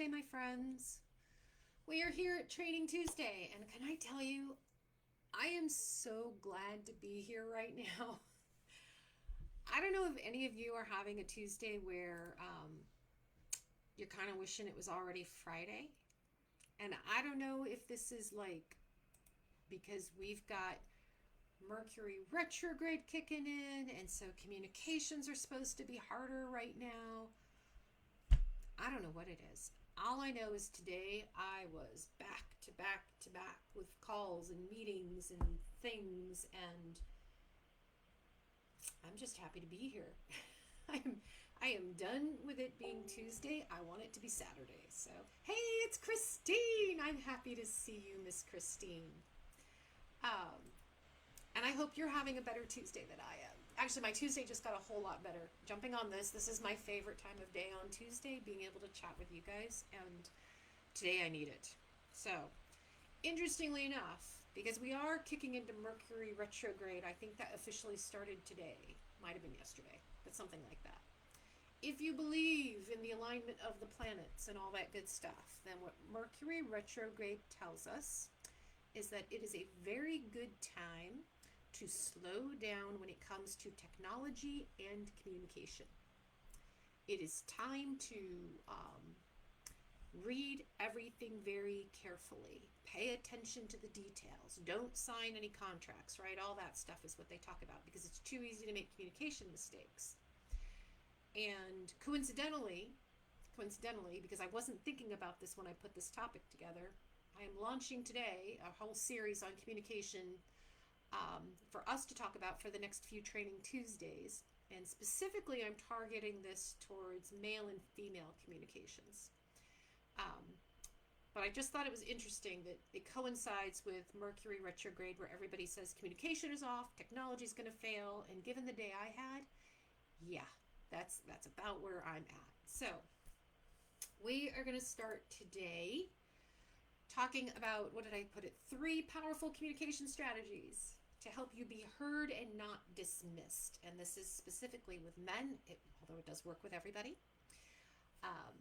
Tuesday, my friends. We are here at Training Tuesday, and can I tell you, I am so glad to be here right now. I don't know if any of you are having a Tuesday where you're kind of wishing it was already Friday. And I don't know if this is like because we've got Mercury retrograde kicking in, and so communications are supposed to be harder right now. I don't know what it is. All I know is today I was back to back to back with calls and meetings and things, and I'm just happy to be here. I'm I am done with it being Tuesday. I want it to be Saturday. So, hey, it's Christine. I'm happy to see you, Miss Christine. Um, and I hope you're having a better Tuesday than I am. Actually, my Tuesday just got a whole lot better. Jumping on this is my favorite time of day on Tuesday, being able to chat with you guys, and today I need it. So, interestingly enough, because we are kicking into Mercury retrograde, I think that officially started today. Might have been yesterday, but something like that. If you believe in the alignment of the planets and all that good stuff, then what Mercury retrograde tells us is that it is a very good time to slow down when it comes to technology and communication. It is time to read everything very carefully. Pay attention to the details. Don't sign any contracts, right? All that stuff is what they talk about because it's too easy to make communication mistakes. And coincidentally, because I wasn't thinking about this when I put this topic together, I am launching today a whole series on communication for us to talk about for the next few Training Tuesdays. And specifically, I'm targeting this towards male and female communications. Um, but I just thought it was interesting that it coincides with Mercury retrograde, where everybody says communication is off, technology is going to fail, and given the day I had, yeah, that's about where I'm at. So we are going to start today talking about, what did I put it? 3 powerful communication strategies to help you be heard and not dismissed. And this is specifically with men, although it does work with everybody. Um,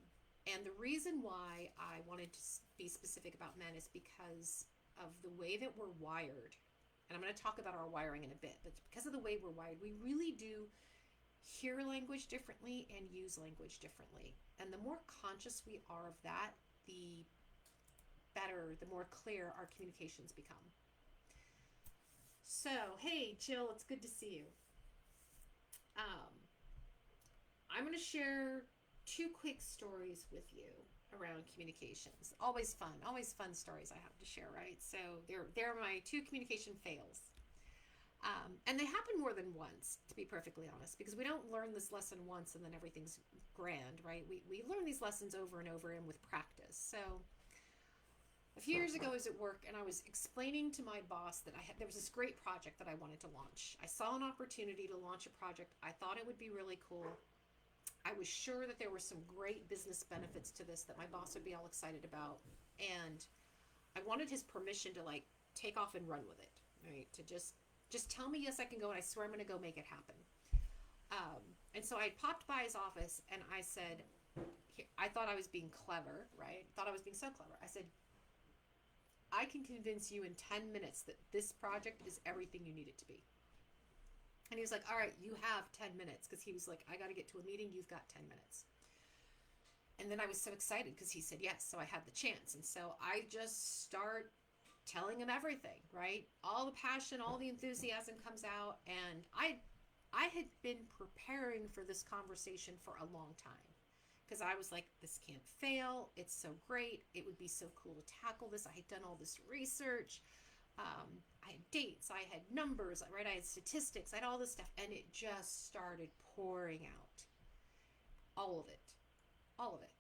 and the reason why I wanted to be specific about men is because of the way that we're wired. And I'm going to talk about our wiring in a bit, but because of the way we're wired, we really do hear language differently and use language differently. And the more conscious we are of that, the better, the more clear our communications become. So, hey, Jill, it's good to see you. Um, I'm going to share 2 quick stories with you around communications. Always fun stories I have to share, right? So they're my 2 communication fails. And they happen more than once, to be perfectly honest, because we don't learn this lesson once and then everything's grand, right? We learn these lessons over and over and with practice. So a few years ago I was at work and I was explaining to my boss that there was this great project that I wanted to launch. I saw an opportunity to launch a project. I thought it would be really cool. I was sure that there were some great business benefits to this that my boss would be all excited about. And I wanted his permission to like take off and run with it, right? To just tell me yes, I can go, and I swear I'm going to go make it happen. And so I popped by his office and I said, I thought I was being clever, right? Thought I was being so clever. I said, I can convince you in 10 minutes that this project is everything you need it to be. And he was like, all right, you have 10 minutes. Because he was like, I got to get to a meeting. You've got 10 minutes. And then I was so excited because he said yes. So I had the chance. And so I just start telling him everything, right? All the passion, all the enthusiasm comes out. And I had been preparing for this conversation for a long time. Because I was like, this can't fail. It's so great. It would be so cool to tackle this. I had done all this research. I had dates. I had numbers, right? I had statistics. I had all this stuff. And it just started pouring out. All of it. All of it.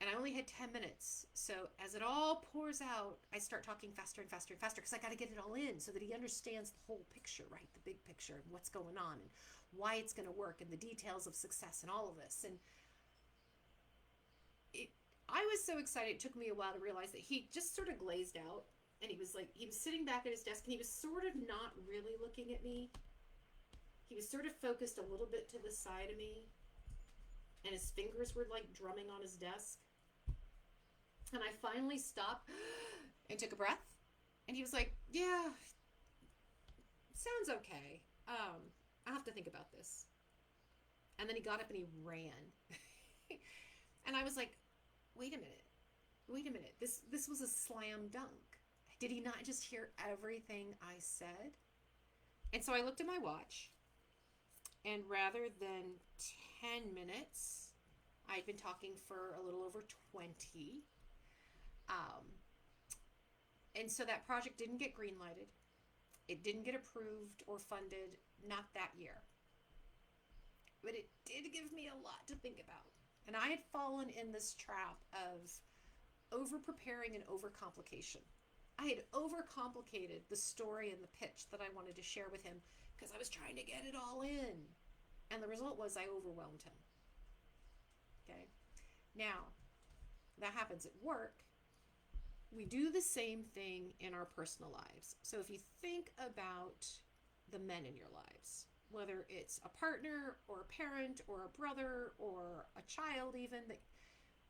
And I only had 10 minutes. So as it all pours out, I start talking faster and faster and faster because I got to get it all in so that he understands the whole picture, right? The big picture and what's going on and why it's going to work and the details of success and all of this. And I was so excited. It took me a while to realize that he just sort of glazed out, and he was sitting back at his desk and he was sort of not really looking at me. He was sort of focused a little bit to the side of me. and his fingers were like drumming on his desk. And I finally stopped and took a breath. And he was like, "Yeah, sounds okay. I'll have to think about this." And then he got up and he ran. And I was like, "Wait a minute. Wait a minute. This was a slam dunk. Did he not just hear everything I said?" And so I looked at my watch, and rather than 10 minutes, I'd been talking for a little over 20. Um, and so that project didn't get greenlighted. It didn't get approved or funded, not that year. But it did give me a lot to think about. And I had fallen in this trap of over preparing and over complication. I had overcomplicated the story and the pitch that I wanted to share with him because I was trying to get it all in. And the result was I overwhelmed him. Okay. Now, that happens at work. We do the same thing in our personal lives. So if you think about the men in your lives, whether it's a partner or a parent or a brother or a child, even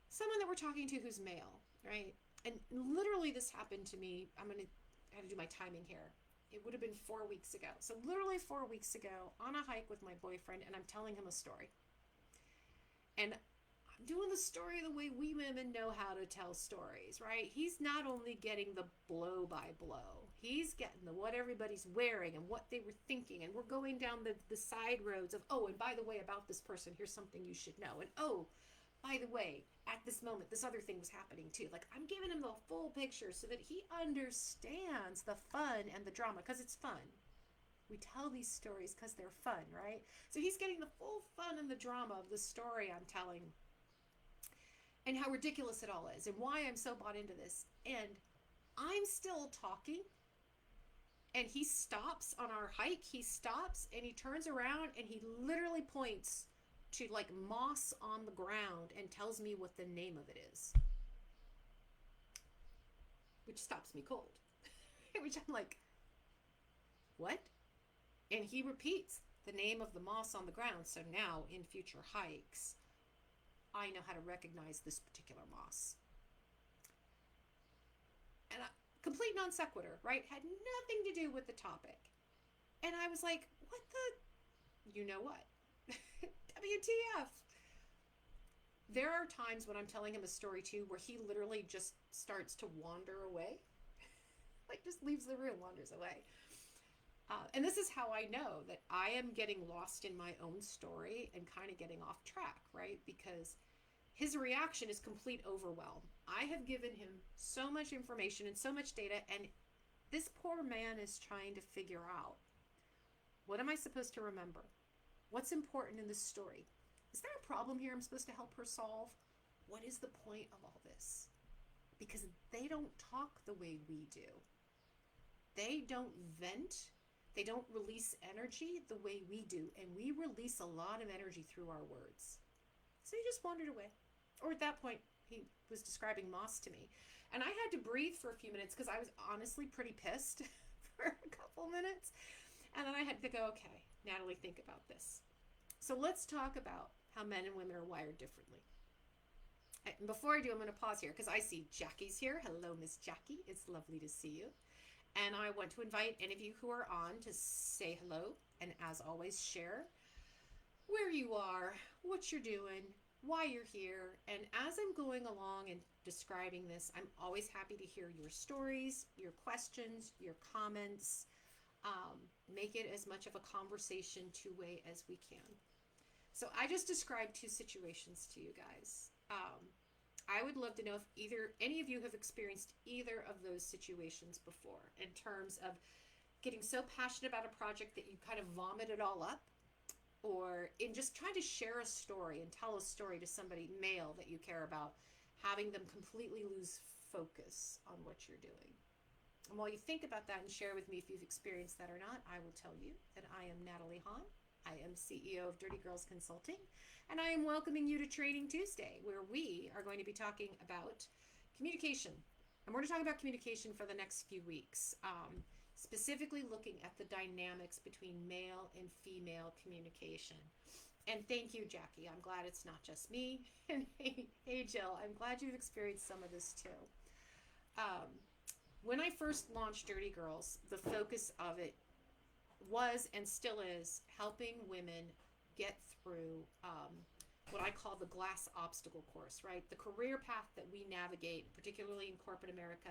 someone that we're talking to who's male, right? And literally this happened to me. I have to do my timing here. It would have been 4 weeks ago. So literally 4 weeks ago on a hike with my boyfriend, and I'm telling him a story. And I'm doing the story the way we women know how to tell stories, right? He's not only getting the blow by blow, he's getting the what everybody's wearing and what they were thinking. And we're going down the side roads of, oh, and by the way, about this person, here's something you should know. And oh, by the way, at this moment, this other thing was happening too. Like, I'm giving him the full picture so that he understands the fun and the drama, because it's fun. We tell these stories because they're fun, right? So he's getting the full fun and the drama of the story I'm telling, and how ridiculous it all is, and why I'm so bought into this. And I'm still talking, and he stops on our hike. He stops and he turns around and he literally points to like moss on the ground and tells me what the name of it is, which stops me cold. Which I'm like, what? And he repeats the name of the moss on the ground. So now in future hikes, I know how to recognize this particular moss. And complete non sequitur, right? Had nothing to do with the topic. And I was like, what the, you know what? WTF. There are times when I'm telling him a story too where he literally just starts to wander away. Like, just leaves the room, wanders away. And this is how I know that I am getting lost in my own story and kind of getting off track, right? Because his reaction is complete overwhelm. I have given him so much information and so much data, and this poor man is trying to figure out, what am I supposed to remember? What's important in this story? Is there a problem here I'm supposed to help her solve? What is the point of all this? Because they don't talk the way we do. They don't vent. They don't release energy the way we do. And we release a lot of energy through our words. So he just wandered away. Or at that point, he was describing moss to me. And I had to breathe for a few minutes because I was honestly pretty pissed for a couple minutes. And then I had to go, okay, Natalie, think about this. So let's talk about how men and women are wired differently. And before I do, I'm going to pause here because I see Jackie's here. Hello, Miss Jackie. It's lovely to see you. And I want to invite any of you who are on to say hello. And as always, share where you are, what you're doing, why you're here. And as I'm going along and describing this, I'm always happy to hear your stories, your questions, your comments. Make it as much of a conversation two-way as we can. So I just described two situations to you guys. I would love to know if any of you have experienced either of those situations before, in terms of getting so passionate about a project that you kind of vomit it all up, or in just trying to share a story and tell a story to somebody male that you care about, having them completely lose focus on what you're doing. And while you think about that and share with me if you've experienced that or not, I will tell you that I am Natalie Hahn. I am CEO of Dirty Girls Consulting, and I am welcoming you to Training Tuesday, where we are going to be talking about communication. And we're going to talk about communication for the next few weeks, specifically looking at the dynamics between male and female communication. And thank you, Jackie. I'm glad it's not just me. And hey, Jill, I'm glad you've experienced some of this too. Um, when I first launched Dirty Girls, the focus of it was and still is helping women get through what I call the glass obstacle course, right? The career path that we navigate, particularly in corporate America,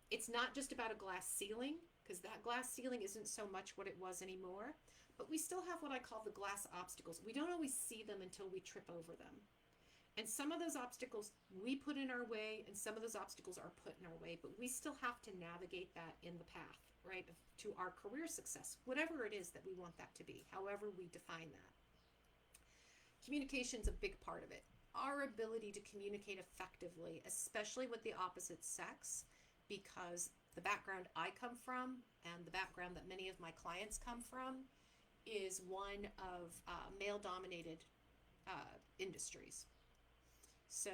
it's not just about a glass ceiling, because that glass ceiling isn't so much what it was anymore, but we still have what I call the glass obstacles. We don't always see them until we trip over them. And some of those obstacles we put in our way, and some of those obstacles are put in our way, but we still have to navigate that in the path, right, to our career success, whatever it is that we want that to be, however we define that. Communication's a big part of it. Our ability to communicate effectively, especially with the opposite sex, because the background I come from and the background that many of my clients come from is one of male dominated industries. So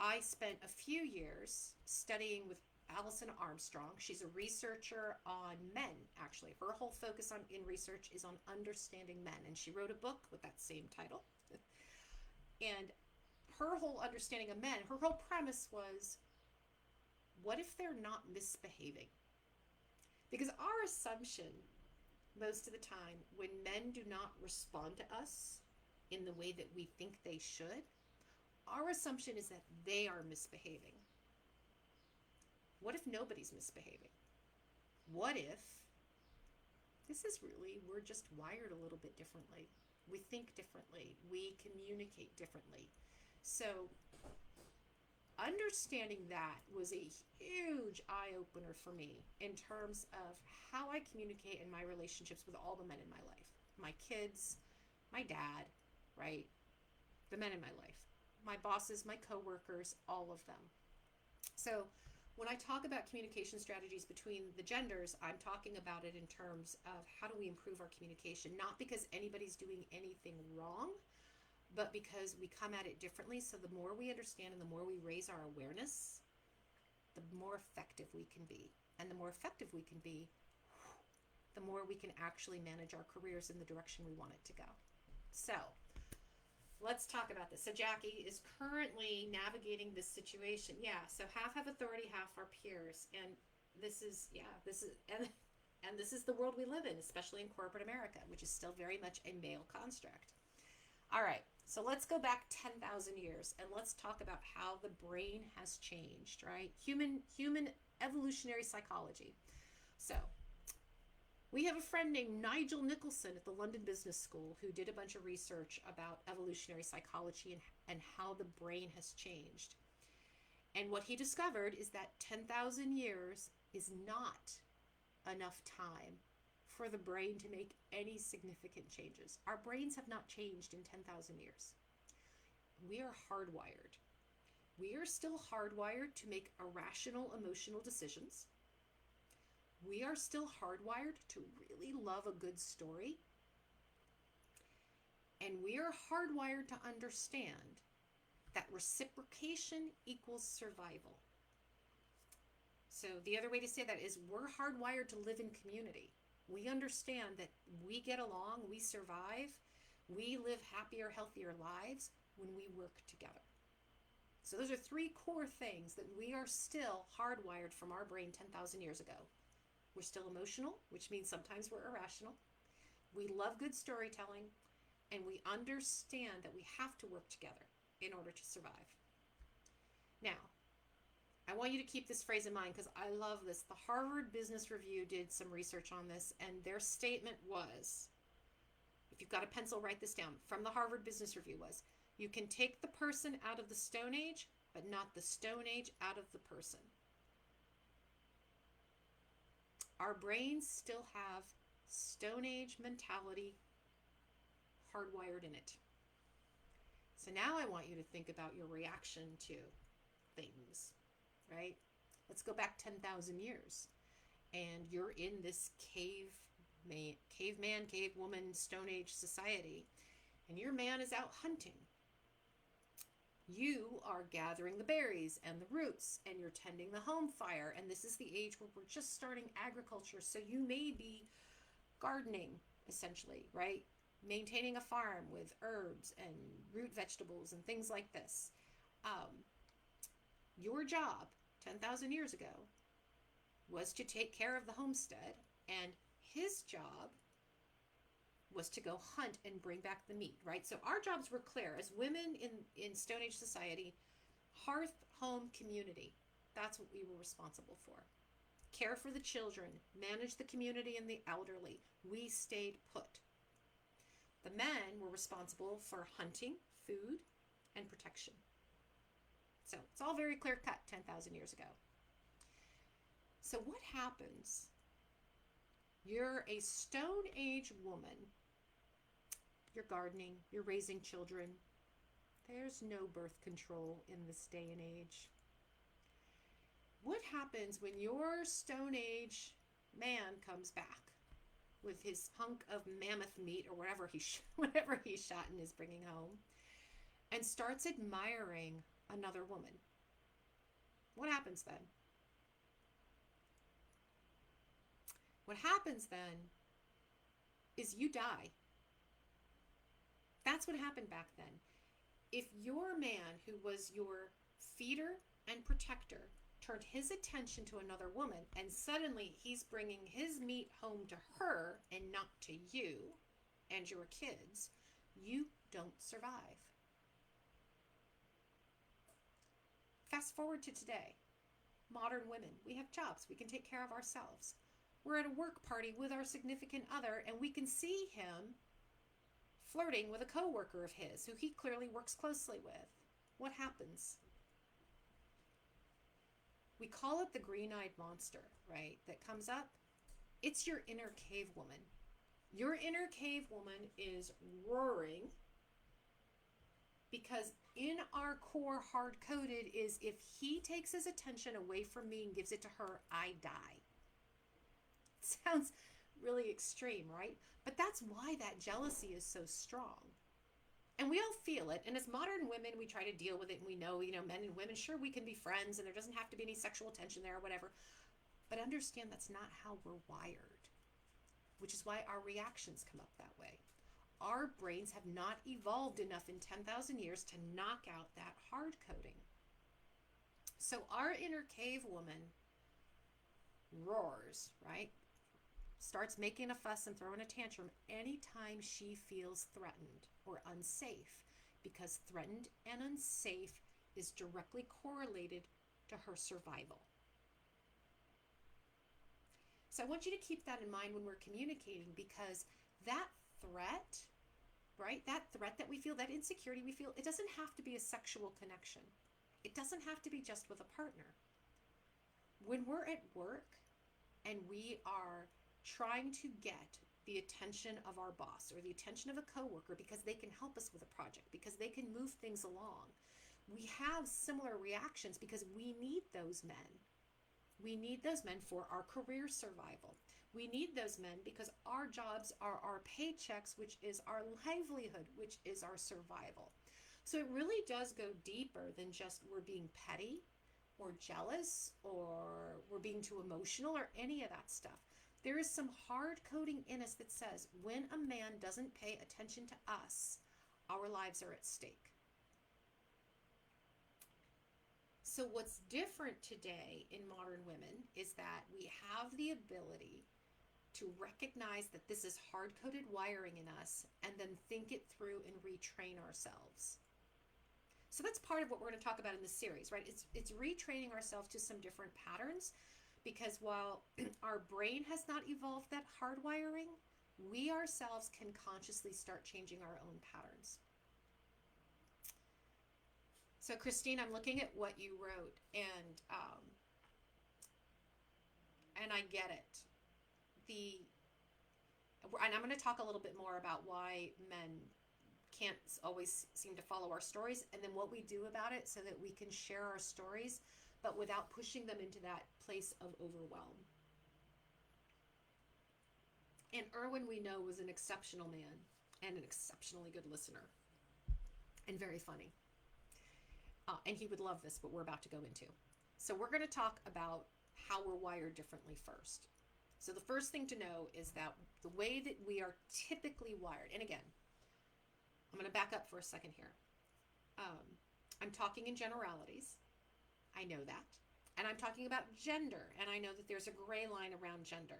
I spent a few years studying with Alison Armstrong. She's a researcher on men, actually. Her whole focus in research is on understanding men. And she wrote a book with that same title. And her whole understanding of men, her whole premise was, what if they're not misbehaving? Because our assumption most of the time when men do not respond to us in the way that we think they should, our assumption is that they are misbehaving. What if nobody's misbehaving? What if this is really, we're just wired a little bit differently? We think differently. We communicate differently. So understanding that was a huge eye-opener for me in terms of how I communicate in my relationships with all the men in my life. My kids, my dad, right? The men in my life. My bosses, my coworkers, all of them. So when I talk about communication strategies between the genders, I'm talking about it in terms of how do we improve our communication, not because anybody's doing anything wrong, but because we come at it differently. So the more we understand and the more we raise our awareness, the more effective we can be. And the more effective we can be, the more we can actually manage our careers in the direction we want it to go. So let's talk about this. So Jackie is currently navigating this situation. Yeah, so half have authority, half are peers. And this is the world we live in, especially in corporate America, which is still very much a male construct. All right, so let's go back 10,000 years and let's talk about how the brain has changed, right? Human evolutionary psychology. So we have a friend named Nigel Nicholson at the London Business School who did a bunch of research about evolutionary psychology and how the brain has changed. And what he discovered is that 10,000 years is not enough time for the brain to make any significant changes. Our brains have not changed in 10,000 years. We are hardwired. We are still hardwired to make irrational emotional decisions. We are still hardwired to really love a good story. And we are hardwired to understand that reciprocation equals survival. So the other way to say that is we're hardwired to live in community. We understand that we get along, we survive, we live happier, healthier lives when we work together. So those are three core things that we are still hardwired from our brain 10,000 years ago. We're still emotional, which means sometimes we're irrational. We love good storytelling, and we understand that we have to work together in order to survive. Now, I want you to keep this phrase in mind because I love this. The Harvard Business Review did some research on this, and their statement was, if you've got a pencil, write this down, from the Harvard Business Review was, you can take the person out of the Stone Age, but not the Stone Age out of the person. Our brains still have Stone Age mentality hardwired in it. So now I want you to think about your reaction to things, right? Let's go back 10,000 years. And you're in this caveman, cavewoman, Stone Age society. And your man is out hunting. You are gathering the berries and the roots, and you're tending the home fire. And this is the age where we're just starting agriculture. So you may be gardening, essentially, right? maintaining a farm with herbs and root vegetables and things like this. Um, your job 10,000 years ago was to take care of the homestead, and his job was to go hunt and bring back the meat, right? So our jobs were clear as women in Stone Age society, hearth, home, community. That's what we were responsible for. Care for the children, manage the community and the elderly. We stayed put. The men were responsible for hunting, food, and protection. So it's all very clear cut 10,000 years ago. So what happens? You're a Stone Age woman. You're gardening, you're raising children. There's no birth control in this day and age. What happens when your Stone Age man comes back with his hunk of mammoth meat or whatever whatever he shot and is bringing home, and starts admiring another woman? What happens then? What happens then is you die. That's what happened back then. If your man, who was your feeder and protector, turned his attention to another woman, and suddenly he's bringing his meat home to her and not to you and your kids, you don't survive. Fast forward to today. Modern women, we have jobs. We can take care of ourselves. We're at a work party with our significant other, and we can see him flirting with a coworker of his who he clearly works closely with. What happens? We call it the green-eyed monster, right? That comes up. It's your inner cave woman. Your inner cave woman is roaring because in our core, hard-coded is if he takes his attention away from me and gives it to her, I die. Sounds really extreme, right? But that's why that jealousy is so strong. And we all feel it. And as modern women, we try to deal with it. And we know, men and women, sure, we can be friends and there doesn't have to be any sexual tension there or whatever. But understand that's not how we're wired, which is why our reactions come up that way. Our brains have not evolved enough in 10,000 years to knock out that hard coding. So our inner cave woman roars, right? Starts making a fuss and throwing a tantrum anytime she feels threatened or unsafe, because threatened and unsafe is directly correlated to her survival. So I want you to keep that in mind when we're communicating, because that threat, right? That threat that we feel, that insecurity we feel, it doesn't have to be a sexual connection. It doesn't have to be just with a partner. When we're at work and we are trying to get the attention of our boss or the attention of a coworker because they can help us with a project, because they can move things along, we have similar reactions because we need those men. We need those men for our career survival. We need those men because our jobs are our paychecks, which is our livelihood, which is our survival. So it really does go deeper than just we're being petty or jealous or we're being too emotional or any of that stuff. There is some hard coding in us that says when a man doesn't pay attention to us, our lives are at stake. So what's different today in modern women is that we have the ability to recognize that this is hard-coded wiring in us and then think it through and retrain ourselves. So that's part of what we're going to talk about in this series, right? It's retraining ourselves to some different patterns, because while our brain has not evolved that hardwiring, we ourselves can consciously start changing our own patterns. So Christine, I'm looking at what you wrote, and I get it. And I'm going to talk a little bit more about why men can't always seem to follow our stories, and then what we do about it so that we can share our stories, but without pushing them into that place of overwhelm. And Erwin, we know, was an exceptional man and an exceptionally good listener and very funny. And he would love this, but we're about to go into. So we're going to talk about how we're wired differently first. So the first thing to know is that the way that we are typically wired, and again, I'm going to back up for a second here. I'm talking in generalities. I know that. And I'm talking about gender, and I know that there's a gray line around gender.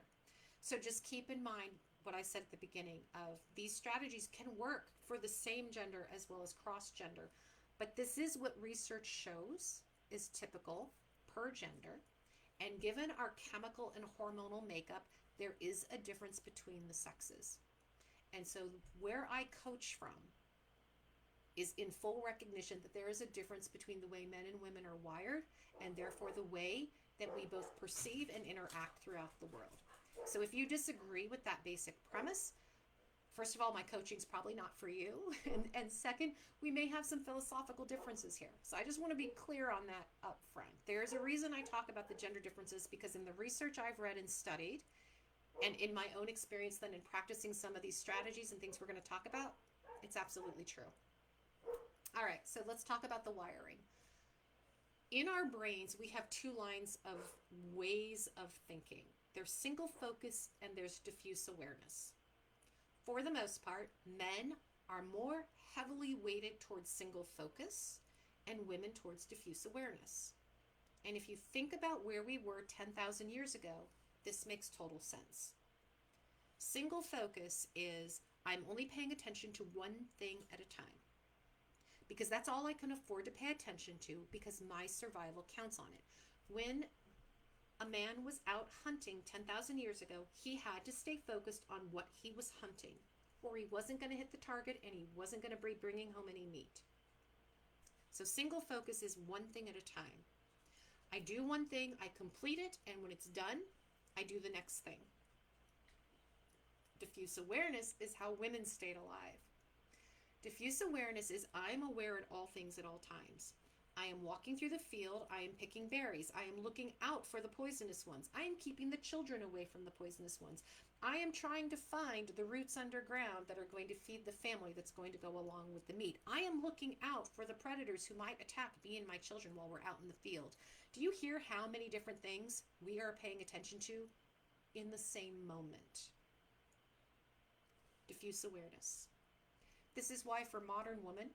So just keep in mind what I said at the beginning of these strategies can work for the same gender as well as cross gender. But this is what research shows is typical per gender. And given our chemical and hormonal makeup, there is a difference between the sexes. And so where I coach from is in full recognition that there is a difference between the way men and women are wired, and therefore the way that we both perceive and interact throughout the world. So if you disagree with that basic premise, first of all, my coaching's probably not for you. And second, we may have some philosophical differences here. So I just want to be clear on that up front. There's a reason I talk about the gender differences, because in the research I've read and studied, and in my own experience then in practicing some of these strategies and things we're going to talk about, it's absolutely true. All right, so let's talk about the wiring. In our brains, we have two lines of ways of thinking. There's single focus and there's diffuse awareness. For the most part, men are more heavily weighted towards single focus and women towards diffuse awareness. And if you think about where we were 10,000 years ago, this makes total sense. Single focus is I'm only paying attention to one thing at a time, because that's all I can afford to pay attention to, because my survival counts on it. When a man was out hunting 10,000 years ago, he had to stay focused on what he was hunting, or he wasn't going to hit the target and he wasn't going to be bringing home any meat. So single focus is one thing at a time. I do one thing, I complete it, and when it's done, I do the next thing. Diffuse awareness is how women stayed alive. Diffuse awareness is I'm aware at all things at all times. I am walking through the field, I am picking berries, I am looking out for the poisonous ones, I am keeping the children away from the poisonous ones, I am trying to find the roots underground that are going to feed the family that's going to go along with the meat. I am looking out for the predators who might attack me and my children while we're out in the field. Do you hear how many different things we are paying attention to in the same moment? Diffuse awareness. This is why for modern women,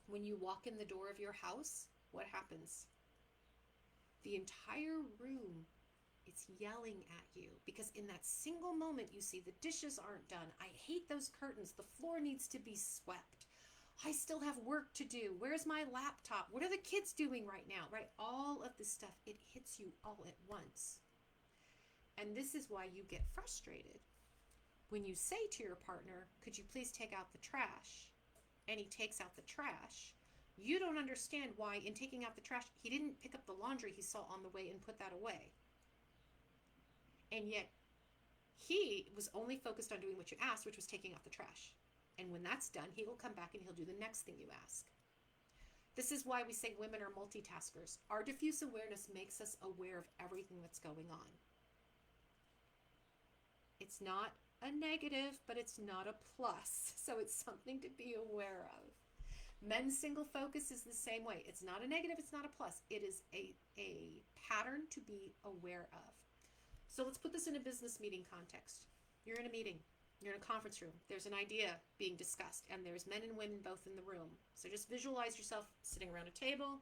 when you walk in the door of your house, what happens? The entire room is yelling at you, because in that single moment you see the dishes aren't done. I hate those curtains. The floor needs to be swept. I still have work to do. Where's my laptop? What are the kids doing right now? Right? All of this stuff, it hits you all at once. And this is why you get frustrated. When you say to your partner, could you please take out the trash? And he takes out the trash. You don't understand why in taking out the trash, he didn't pick up the laundry he saw on the way and put that away. And yet he was only focused on doing what you asked, which was taking out the trash. And when that's done, he will come back and he'll do the next thing you ask. This is why we say women are multitaskers. Our diffuse awareness makes us aware of everything that's going on. It's not a negative, but it's not a plus. So it's something to be aware of. Men's single focus is the same way. It's not a negative, it's not a plus. It is a pattern to be aware of. So let's put this in a business meeting context. You're in a meeting. You're in a conference room. There's an idea being discussed, and there's men and women both in the room. So just visualize yourself sitting around a table.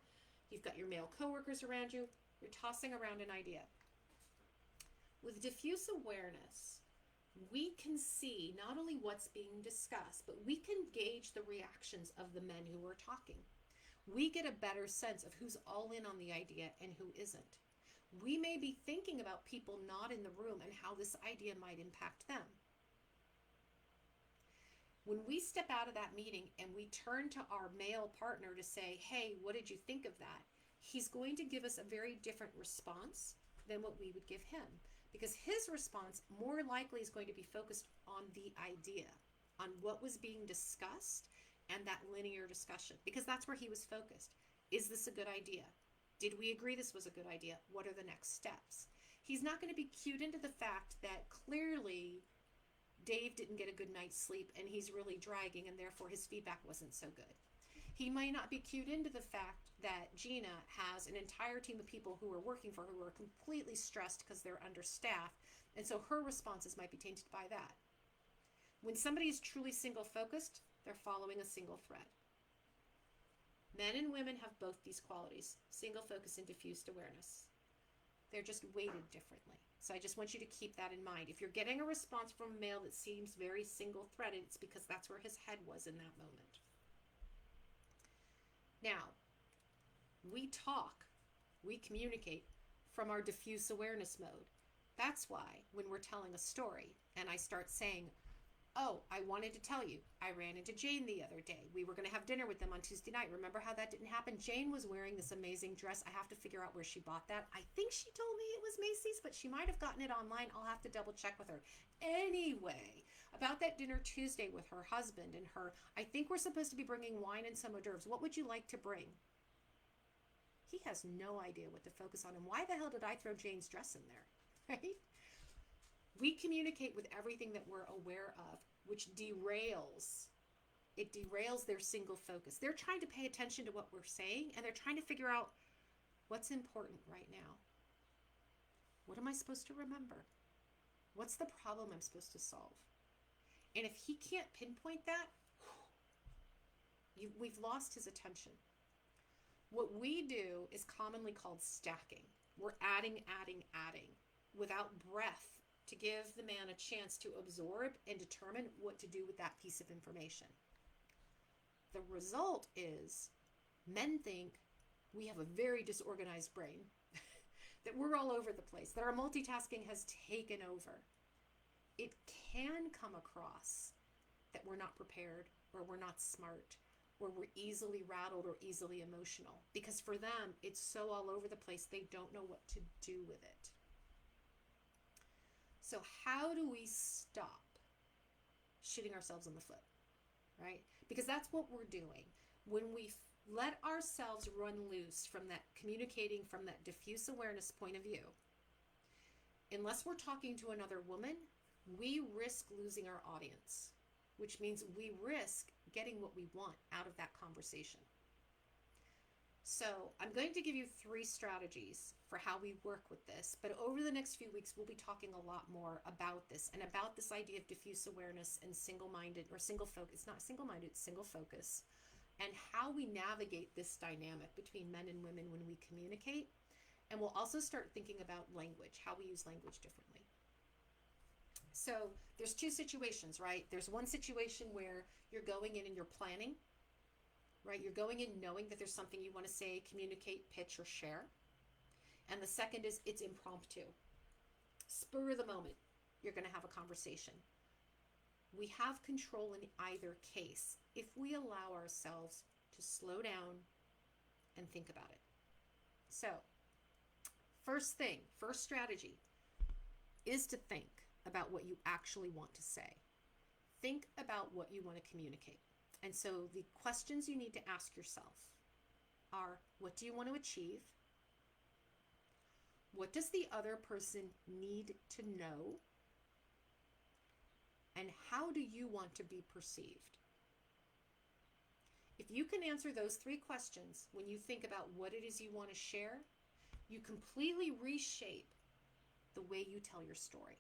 You've got your male coworkers around you. You're tossing around an idea. With diffuse awareness, we can see not only what's being discussed, but we can gauge the reactions of the men who are talking. We get a better sense of who's all in on the idea and who isn't. We may be thinking about people not in the room and how this idea might impact them. When we step out of that meeting and we turn to our male partner to say, hey, what did you think of that? He's going to give us a very different response than what we would give him, because his response more likely is going to be focused on the idea, on what was being discussed and that linear discussion, because that's where he was focused. Is this a good idea? Did we agree this was a good idea? What are the next steps? He's not going to be cued into the fact that clearly Dave didn't get a good night's sleep and he's really dragging, and therefore his feedback wasn't so good. He might not be cued into the fact that Gina has an entire team of people who are working for her who are completely stressed because they're understaffed. And so her responses might be tainted by that. When somebody is truly single focused, they're following a single thread. Men and women have both these qualities, single focus and diffused awareness. They're just weighted differently. So I just want you to keep that in mind. If you're getting a response from a male that seems very single threaded, it's because that's where his head was in that moment. Now, we talk, we communicate from our diffuse awareness mode. That's why when we're telling a story and I start saying, oh, I wanted to tell you, I ran into Jane the other day. We were going to have dinner with them on Tuesday night. Remember how that didn't happen? Jane was wearing this amazing dress. I have to figure out where she bought that. I think she told me it was Macy's, but she might have gotten it online. I'll have to double check with her. Anyway, about that dinner Tuesday with her husband and her, I think we're supposed to be bringing wine and some hors d'oeuvres. What would you like to bring? He has no idea what to focus on. And why the hell did I throw Jane's dress in there? Right? We communicate with everything that we're aware of, which derails. It derails their single focus. They're trying to pay attention to what we're saying, and they're trying to figure out what's important right now. What am I supposed to remember? What's the problem I'm supposed to solve? And if he can't pinpoint that, we've lost his attention. What we do is commonly called stacking. We're adding without breath, to give the man a chance to absorb and determine what to do with that piece of information. The result is men think we have a very disorganized brain, that we're all over the place, that our multitasking has taken over. It can come across that we're not prepared, or we're not smart, or we're easily rattled or easily emotional, because for them, it's so all over the place, they don't know what to do with it. So how do we stop shooting ourselves in the foot, right? Because that's what we're doing. When we let ourselves run loose from that communicating from that diffuse awareness point of view, unless we're talking to another woman, we risk losing our audience, which means we risk getting what we want out of that conversation. So I'm going to give you 3 strategies for how we work with this, but over the next few weeks, we'll be talking a lot more about this and about this idea of diffuse awareness and single-minded or single focus. It's not single-minded, it's single focus, and how we navigate this dynamic between men and women when we communicate. And we'll also start thinking about language, how we use language differently. So there's 2 situations, right? There's one situation where you're going in and you're planning, right? You're going in knowing that there's something you want to say, communicate, pitch, or share. And the second is it's impromptu. Spur of the moment, you're going to have a conversation. We have control in either case if we allow ourselves to slow down and think about it. So, first strategy is to think about what you actually want to say. Think about what you want to communicate. And so the questions you need to ask yourself are, what do you want to achieve? What does the other person need to know? And how do you want to be perceived? If you can answer those 3 questions when you think about what it is you want to share, you completely reshape the way you tell your story.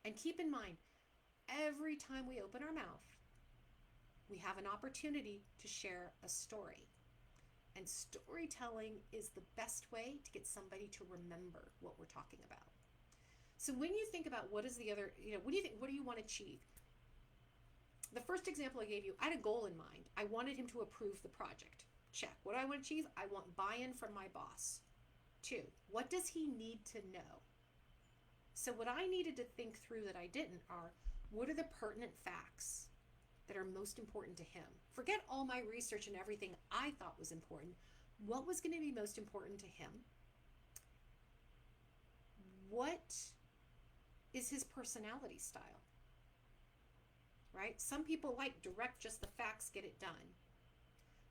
And keep in mind, every time we open our mouth, we have an opportunity to share a story. And storytelling is the best way to get somebody to remember what we're talking about. So when you think about what is the other, what do you think, what do you want to achieve? The first example I gave you, I had a goal in mind. I wanted him to approve the project. Check. What do I want to achieve? I want buy-in from my boss. 2, what does he need to know? So what I needed to think through that I didn't are, what are the pertinent facts that are most important to him? Forget all my research and everything I thought was important. What was going to be most important to him? What is his personality style? Right? Some people like direct, just the facts, get it done.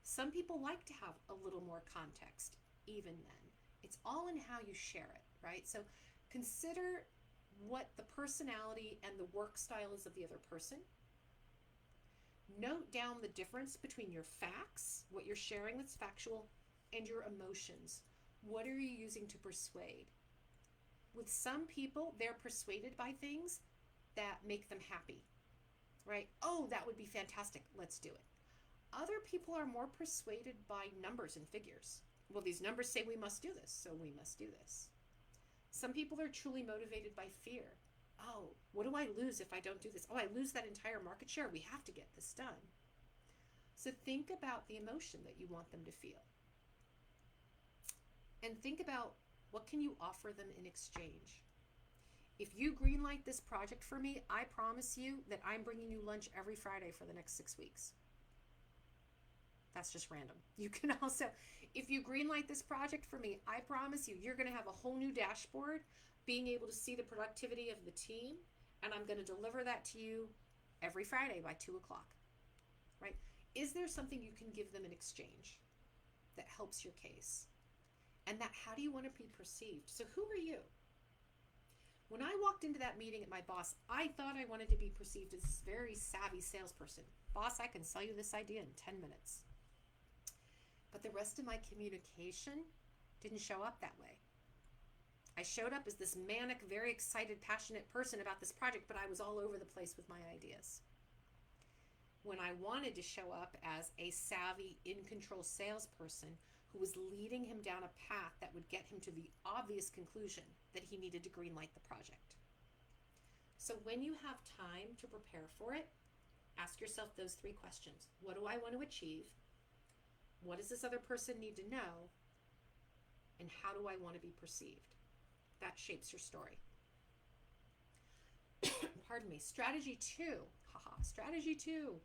Some people like to have a little more context, even then. It's all in how you share it, right? So consider what the personality and the work style is of the other person. Note down the difference between your facts, what you're sharing that's factual, and your emotions. What are you using to persuade? With some people, they're persuaded by things that make them happy, right? Oh, that would be fantastic. Let's do it. Other people are more persuaded by numbers and figures. Well, these numbers say we must do this, so we must do this. Some people are truly motivated by fear. Oh, what do I lose if I don't do this? Oh, I lose that entire market share. We have to get this done. So think about the emotion that you want them to feel. And think about what can you offer them in exchange. If you greenlight this project for me, I promise you that I'm bringing you lunch every Friday for the next 6 weeks. That's just random. You can also, if you greenlight this project for me, I promise you, you're going to have a whole new dashboard, being able to see the productivity of the team, and I'm going to deliver that to you every Friday by 2 o'clock, right? Is there something you can give them in exchange that helps your case? And that, how do you want to be perceived? So who are you? When I walked into that meeting at my boss, I thought I wanted to be perceived as this very savvy salesperson. Boss, I can sell you this idea in 10 minutes. But the rest of my communication didn't show up that way. I showed up as this manic, very excited, passionate person about this project, but I was all over the place with my ideas. When I wanted to show up as a savvy, in-control salesperson who was leading him down a path that would get him to the obvious conclusion that he needed to greenlight the project. So when you have time to prepare for it, ask yourself those 3 questions. What do I want to achieve? What does this other person need to know? And how do I want to be perceived? That shapes your story. Pardon me. Strategy 2. Strategy 2.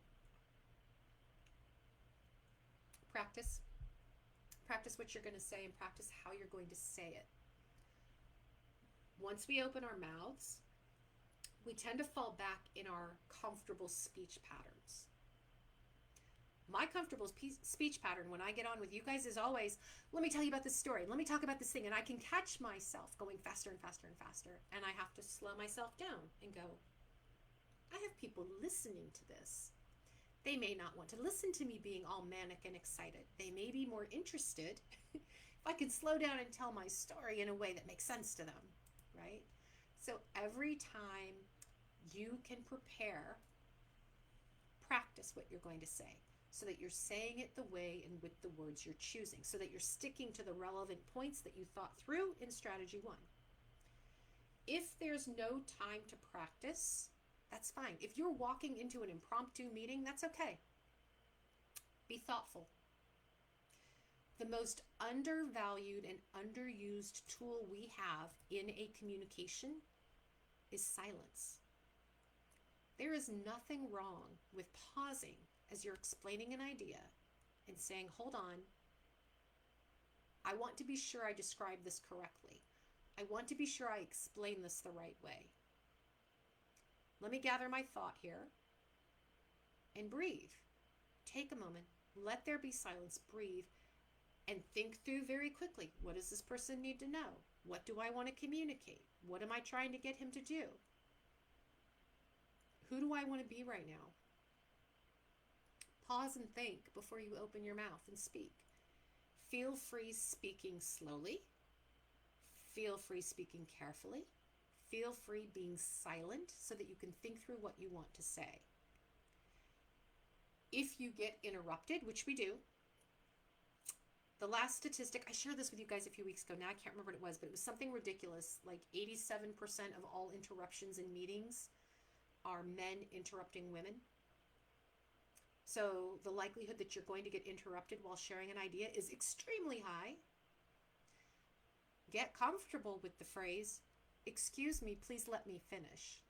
Practice. Practice what you're going to say and practice how you're going to say it. Once we open our mouths, we tend to fall back in our comfortable speech patterns. My comfortable speech pattern when I get on with you guys is always, let me tell you about this story. Let me talk about this thing. And I can catch myself going faster and faster and faster. And I have to slow myself down and go, I have people listening to this. They may not want to listen to me being all manic and excited. They may be more interested if I can slow down and tell my story in a way that makes sense to them, right? So every time you can prepare, practice what you're going to say so that you're saying it the way and with the words you're choosing, so that you're sticking to the relevant points that you thought through in strategy 1. If there's no time to practice, that's fine. If you're walking into an impromptu meeting, that's okay. Be thoughtful. The most undervalued and underused tool we have in a communication is silence. There is nothing wrong with pausing as you're explaining an idea and saying, hold on, I want to be sure I describe this correctly. I want to be sure I explain this the right way. Let me gather my thought here and breathe. Take a moment, let there be silence, breathe, and think through very quickly. What does this person need to know? What do I want to communicate? What am I trying to get him to do? Who do I want to be right now? Pause and think before you open your mouth and speak. Feel free speaking slowly. Feel free speaking carefully. Feel free being silent so that you can think through what you want to say. If you get interrupted, which we do, the last statistic, I shared this with you guys a few weeks ago. Now I can't remember what it was, but it was something ridiculous. Like 87% of all interruptions in meetings are men interrupting women. So the likelihood that you're going to get interrupted while sharing an idea is extremely high. Get comfortable with the phrase, excuse me, please let me finish.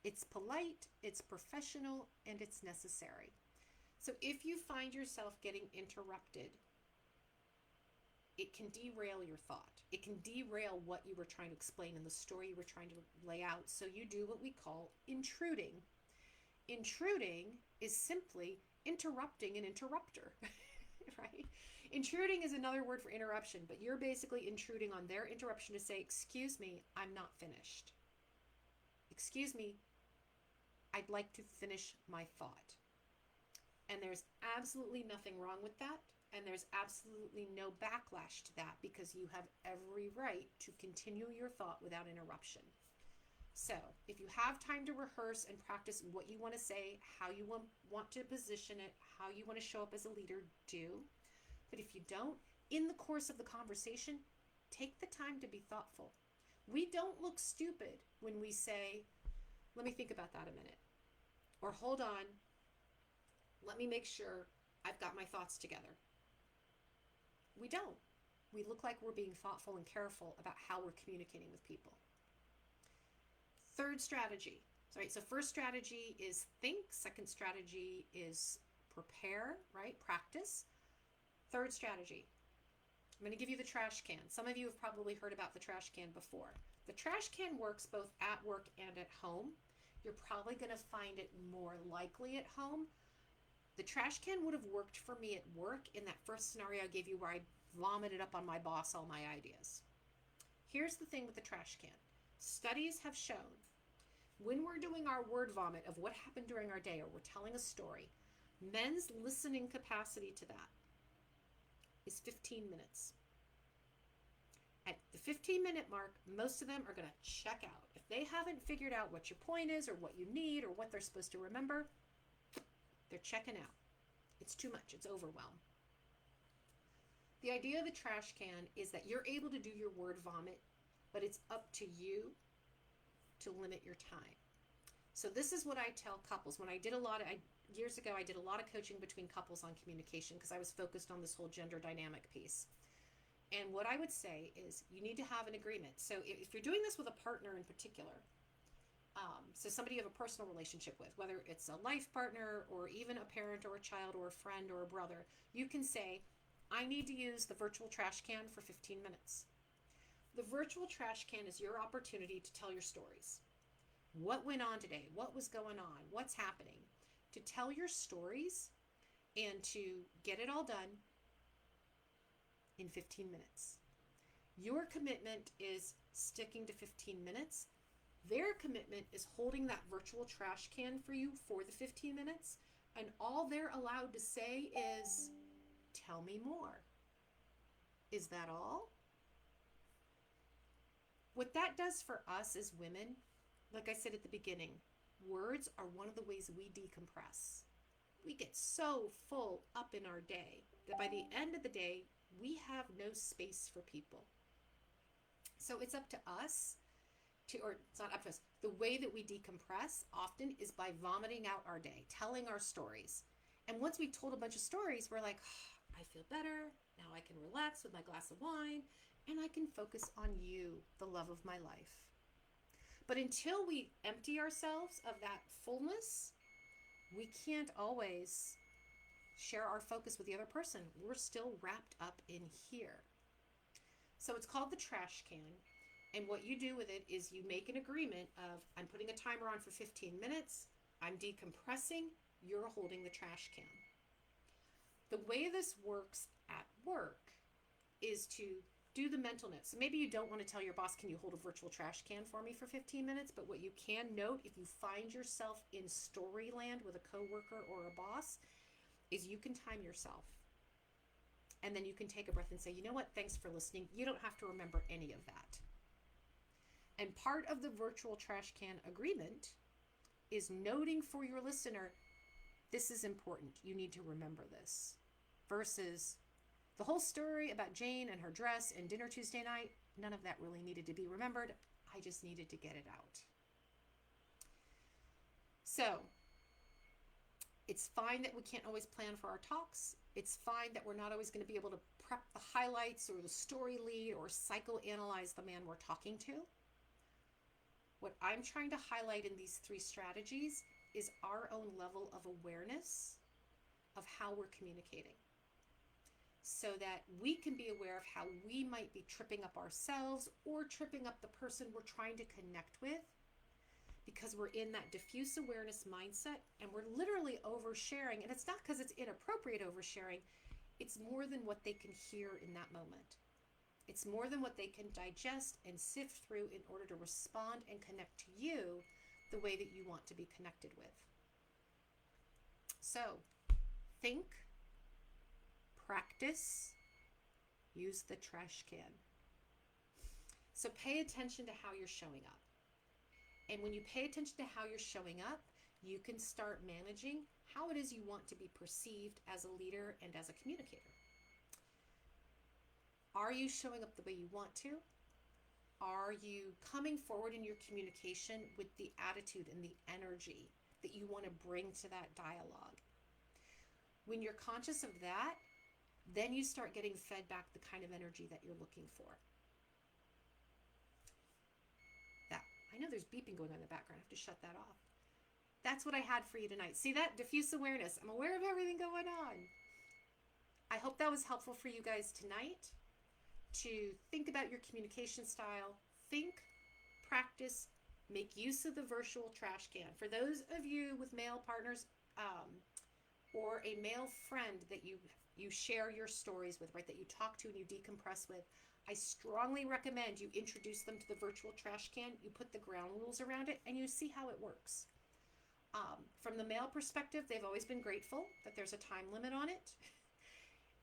It's polite, it's professional, and it's necessary. So if you find yourself getting interrupted, it can derail your thought. It can derail what you were trying to explain in the story you were trying to lay out. So you do what we call intruding. Intruding is simply interrupting an interrupter, right? Intruding is another word for interruption, but you're basically intruding on their interruption to say, excuse me, I'm not finished. Excuse me, I'd like to finish my thought. And there's absolutely nothing wrong with that. And there's absolutely no backlash to that because you have every right to continue your thought without interruption. So if you have time to rehearse and practice what you want to say, how you want to position it, how you want to show up as a leader, do. But if you don't, in the course of the conversation, take the time to be thoughtful. We don't look stupid when we say, let me think about that a minute. Or hold on, let me make sure I've got my thoughts together. We don't. We look like we're being thoughtful and careful about how we're communicating with people. Third strategy. Right? So first strategy is think. Second strategy is prepare, right? Practice. Third strategy. I'm going to give you the trash can. Some of you have probably heard about the trash can before. The trash can works both at work and at home. You're probably going to find it more likely at home. The trash can would have worked for me at work in that first scenario I gave you where I vomited up on my boss all my ideas. Here's the thing with the trash can. Studies have shown when we're doing our word vomit of what happened during our day or we're telling a story, men's listening capacity to that is 15 minutes. At the 15-minute mark, most of them are going to check out. If they haven't figured out what your point is or what you need or what they're supposed to remember, they're checking out. It's too much. It's overwhelm. The idea of the trash can is that you're able to do your word vomit, but it's up to you to limit your time. So this is what I tell couples. When I did years ago, I did a lot of coaching between couples on communication because I was focused on this whole gender dynamic piece. And what I would say is you need to have an agreement. So if you're doing this with a partner in particular, so somebody you have a personal relationship with, whether it's a life partner or even a parent or a child or a friend or a brother, you can say, I need to use the virtual trash can for 15 minutes. The virtual trash can is your opportunity to tell your stories. What went on today? What was going on? What's happening? To tell your stories and to get it all done in 15 minutes. Your commitment is sticking to 15 minutes. Their commitment is holding that virtual trash can for you for the 15 minutes. And all they're allowed to say is, tell me more. Is that all? What that does for us as women, like I said at the beginning, words are one of the ways we decompress. We get so full up in our day that by the end of the day, we have no space for people. So it's up to us or it's not up to us. The way that we decompress often is by vomiting out our day, telling our stories. And once we've told a bunch of stories, we're like, oh, I feel better. Now I can relax with my glass of wine and I can focus on you, the love of my life. But until we empty ourselves of that fullness, we can't always share our focus with the other person. We're still wrapped up in here. So it's called the trash can. And what you do with it is you make an agreement of, I'm putting a timer on for 15 minutes, I'm decompressing, you're holding the trash can. The way this works at work is to do the mental notes. So maybe you don't want to tell your boss, can you hold a virtual trash can for me for 15 minutes? But what you can note, if you find yourself in storyland with a coworker or a boss, is you can time yourself. And then you can take a breath and say, you know what, thanks for listening. You don't have to remember any of that. And part of the virtual trash can agreement is noting for your listener, this is important. You need to remember this. Versus the whole story about Jane and her dress and dinner Tuesday night, none of that really needed to be remembered. I just needed to get it out. So it's fine that we can't always plan for our talks. It's fine that we're not always going to be able to prep the highlights or the story lead or psychoanalyze the man we're talking to. What I'm trying to highlight in these three strategies is our own level of awareness of how we're communicating, so that we can be aware of how we might be tripping up ourselves or tripping up the person we're trying to connect with, because we're in that diffuse awareness mindset and we're literally oversharing. And it's not because it's inappropriate oversharing. It's more than what they can hear in that moment. It's more than what they can digest and sift through in order to respond and connect to you the way that you want to be connected with. So think, practice, use the trash can. So pay attention to how you're showing up. And when you pay attention to how you're showing up, you can start managing how it is you want to be perceived as a leader and as a communicator. Are you showing up the way you want to? Are you coming forward in your communication with the attitude and the energy that you want to bring to that dialogue? When you're conscious of that, then you start getting fed back the kind of energy that you're looking for. That, I know there's beeping going on in the background. I have to shut that off. That's what I had for you tonight. See that? Diffuse awareness. I'm aware of everything going on. I hope that was helpful for you guys tonight to think about your communication style. Think, practice, make use of the virtual trash can. For those of you with male partners or a male friend that you share your stories with, right, that you talk to and you decompress with, I strongly recommend you introduce them to the virtual trash can. You put the ground rules around it and you see how it works. From the male perspective, they've always been grateful that there's a time limit on it.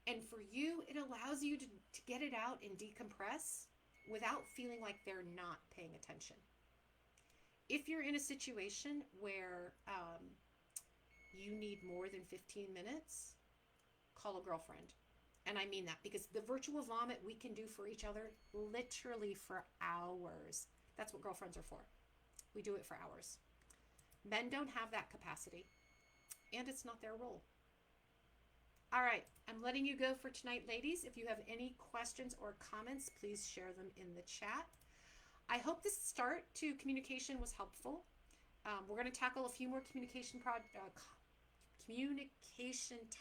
And for you, it allows you to get it out and decompress without feeling like they're not paying attention. If you're in a situation where you need more than 15 minutes, call a girlfriend. And I mean that because the virtual vomit we can do for each other literally for hours. That's what girlfriends are for. We do it for hours. Men don't have that capacity, and it's not their role. All right, I'm letting you go for tonight, ladies. If you have any questions or comments, please share them in the chat. I hope this start to communication was helpful. We're going to tackle a few more communication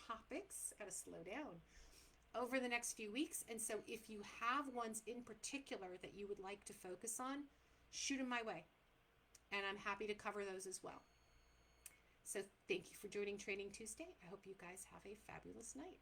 topics. Got to slow down over the next few weeks. And so if you have ones in particular that you would like to focus on, shoot them my way. And I'm happy to cover those as well. So thank you for joining Training Tuesday. I hope you guys have a fabulous night.